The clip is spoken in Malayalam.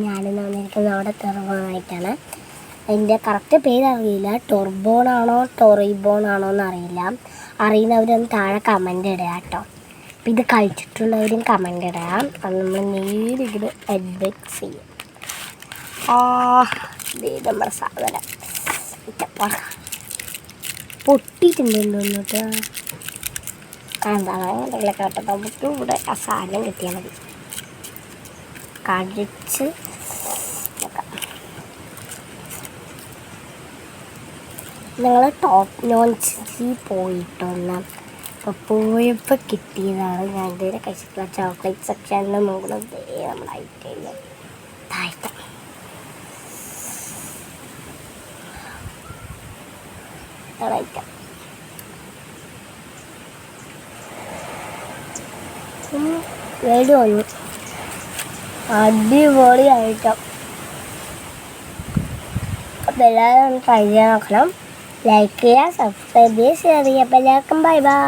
ഞാനിന്ന് വന്നിരിക്കുന്നത് അവിടെ ടർബോണായിട്ടാണ്. അതിൻ്റെ കറക്റ്റ് പേരറിയില്ല, ടൊർബോണാണോ ടൊറിബോണാണോ എന്നറിയില്ല. അറിയുന്നവരൊന്ന് താഴെ കമൻ്റ് ഇടുക കേട്ടോ. അപ്പം ഇത് കഴിച്ചിട്ടുള്ളവരും കമൻ്റ് ഇടുക. അത് നമ്മൾ നേരിട്ട് അഡ്വൈസ് ചെയ്യും. ഇത് നമ്മുടെ സാധനം പൊട്ടിയിട്ടുണ്ടെന്ന് തോന്നിട്ട് എന്താണ് അങ്ങനെയുള്ള കേട്ടോ. നമുക്ക് ഇവിടെ ആ സാധനം കിട്ടിയാൽ മതി. കടിച്ച് ഞങ്ങൾ ടോപ്പ് നോഞ്ചിൽ പോയിട്ടൊന്ന് അപ്പോൾ പോയപ്പോൾ കിട്ടിയതാണ്. ഞാൻ ഇതുവരെ കഴിച്ചിട്ടുള്ള ചോക്ലേറ്റ് സെക്ഷനിൽ മുകളിൽ നമ്മുടെ ഐറ്റം താഴ്ത്ത ഐറ്റം വേടി വന്നു. അടിപൊളി ഐറ്റം. അപ്പോൾ എല്ലാവരും ട്രൈ ചെയ്യാൻ നോക്കണം. ലൈക്ക് ചെയ്യുക, സബ്സ്ക്രൈബ് ചെയ്യുക, ഷെയർ ചെയ്യുക. അപ്പോൾ എല്ലാവർക്കും ബൈ ബൈ.